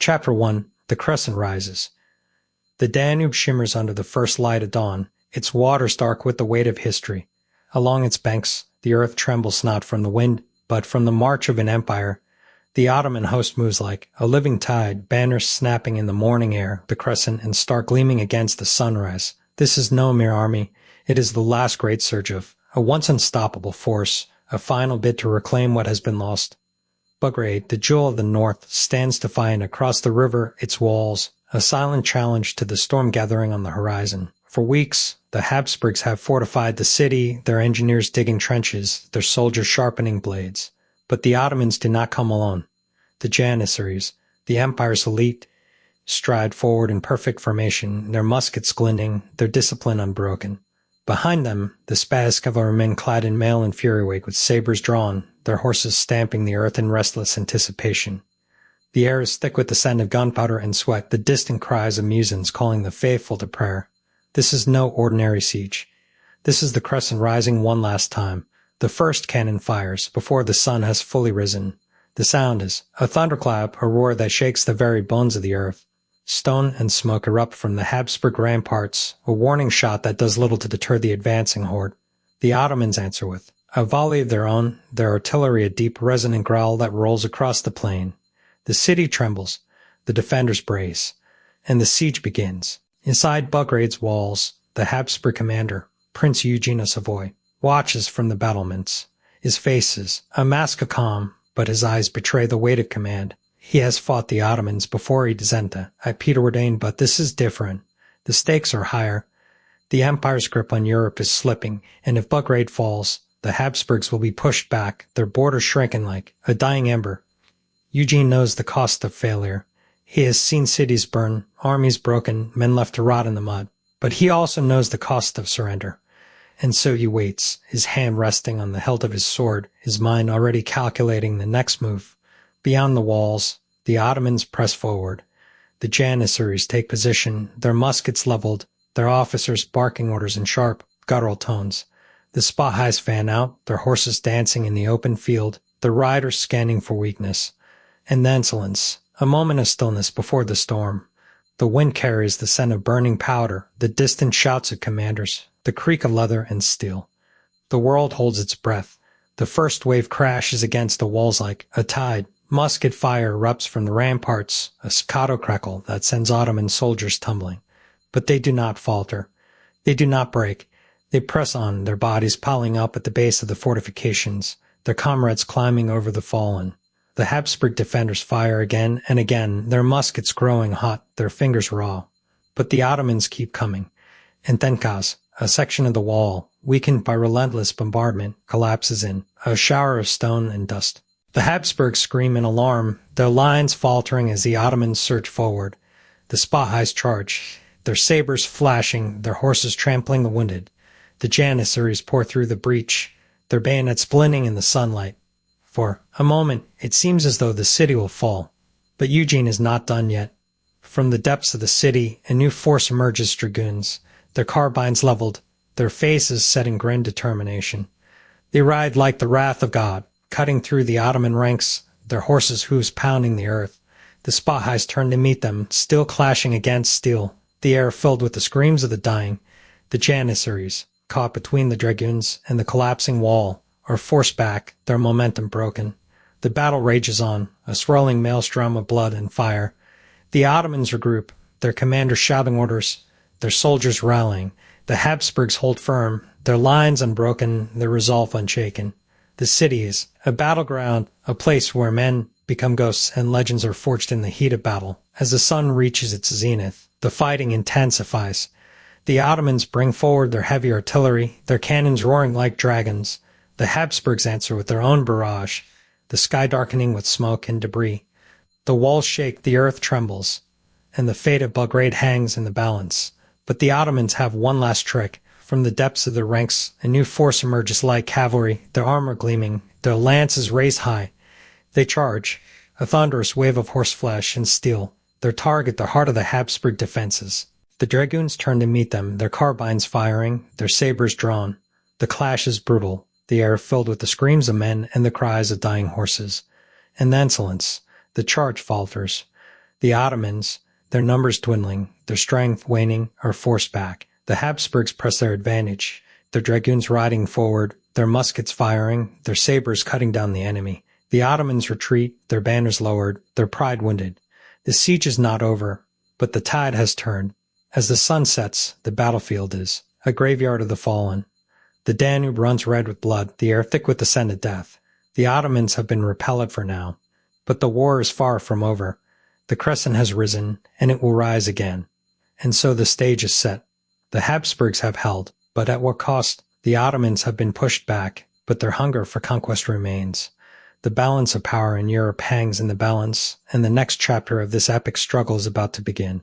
Chapter 1. The Crescent Rises. The Danube shimmers under the first light of dawn, its waters dark with the weight of history. Along its banks, the earth trembles not from the wind, but from the march of an empire. The Ottoman host moves like a living tide, banners snapping in the morning air, the crescent and star gleaming against the sunrise. This is no mere army. It is the last great surge of a once unstoppable force, a final bid to reclaim what has been lost. Belgrade, the jewel of the north, stands defiant across the river, its walls, a silent challenge to the storm gathering on the horizon. For weeks, the Habsburgs have fortified the city, their engineers digging trenches, their soldiers sharpening blades. But the Ottomans do not come alone. The Janissaries, the empire's elite, stride forward in perfect formation, their muskets glinting, their discipline unbroken. Behind them, the Spahis cavalrymen clad in mail and periwig with sabers drawn, their horses stamping the earth in restless anticipation. The air is thick with the scent of gunpowder and sweat, the distant cries of muezzins calling the faithful to prayer. This is no ordinary siege. This is the crescent rising one last time. The first cannon fires before the sun has fully risen. The sound is a thunderclap, a roar that shakes the very bones of the earth. Stone and smoke erupt from the Habsburg ramparts, a warning shot that does little to deter the advancing horde. The Ottomans answer with a volley of their own, their artillery a deep resonant growl that rolls across the plain. The city trembles, the defenders brace, and the siege begins. Inside Belgrade's walls, the Habsburg commander, Prince Eugene of Savoy, watches from the battlements. His face is a mask of calm, but his eyes betray the weight of command. He has fought the Ottomans before he descended at Peterwardein, but this is different. The stakes are higher. The empire's grip on Europe is slipping, and if Belgrade falls, the Habsburgs will be pushed back, their borders shrinking like a dying ember. Eugene knows the cost of failure. He has seen cities burn, armies broken, men left to rot in the mud. But he also knows the cost of surrender. And so he waits, his hand resting on the hilt of his sword, his mind already calculating the next move. Beyond the walls, the Ottomans press forward. The Janissaries take position, their muskets leveled, their officers barking orders in sharp, guttural tones. The Spahis fan out, their horses dancing in the open field, their riders scanning for weakness. And then silence, a moment of stillness before the storm. The wind carries the scent of burning powder, the distant shouts of commanders, the creak of leather and steel. The world holds its breath. The first wave crashes against the walls like a tide. Musket fire erupts from the ramparts, a staccato crackle that sends Ottoman soldiers tumbling. But they do not falter. They do not break. They press on, their bodies piling up at the base of the fortifications, their comrades climbing over the fallen. The Habsburg defenders fire again and again, their muskets growing hot, their fingers raw. But the Ottomans keep coming. And Tenkaz, a section of the wall, weakened by relentless bombardment, collapses in a shower of stone and dust. The Habsburgs scream in alarm, their lines faltering as the Ottomans surge forward. The Spahis charge, their sabers flashing, their horses trampling the wounded. The Janissaries pour through the breach, their bayonets glinting in the sunlight. For a moment, it seems as though the city will fall. But Eugene is not done yet. From the depths of the city, a new force emerges, dragoons, their carbines leveled, their faces set in grim determination. They ride like the wrath of God, cutting through the Ottoman ranks, their horses' hooves pounding the earth. The Spahis turn to meet them, steel clashing against steel, the air filled with the screams of the dying. The Janissaries, caught between the dragoons and the collapsing wall, are forced back, their momentum broken. The battle rages on, a swirling maelstrom of blood and fire. The Ottomans regroup, their commanders shouting orders, their soldiers rallying. The Habsburgs hold firm, their lines unbroken, their resolve unshaken. The city is a battleground, a place where men become ghosts and legends are forged in the heat of battle. As the sun reaches its zenith, the fighting intensifies. The Ottomans bring forward their heavy artillery, their cannons roaring like dragons. The Habsburgs answer with their own barrage, the sky darkening with smoke and debris. The walls shake, the earth trembles, and the fate of Belgrade hangs in the balance. But the Ottomans have one last trick. From the depths of their ranks, a new force emerges like cavalry, their armor gleaming, their lances raised high. They charge, a thunderous wave of horseflesh and steel, their target the heart of the Habsburg defenses. The dragoons turn to meet them, their carbines firing, their sabers drawn. The clash is brutal, the air filled with the screams of men and the cries of dying horses. And then silence. The charge falters. The Ottomans, their numbers dwindling, their strength waning, are forced back. The Habsburgs press their advantage, their dragoons riding forward, their muskets firing, their sabers cutting down the enemy. The Ottomans retreat, their banners lowered, their pride wounded. The siege is not over, but the tide has turned. As the sun sets, the battlefield is a graveyard of the fallen. The Danube runs red with blood, the air thick with the scent of death. The Ottomans have been repelled for now, but the war is far from over. The crescent has risen, and it will rise again. And so the stage is set. The Habsburgs have held, but at what cost? The Ottomans have been pushed back, but their hunger for conquest remains. The balance of power in Europe hangs in the balance, and the next chapter of this epic struggle is about to begin.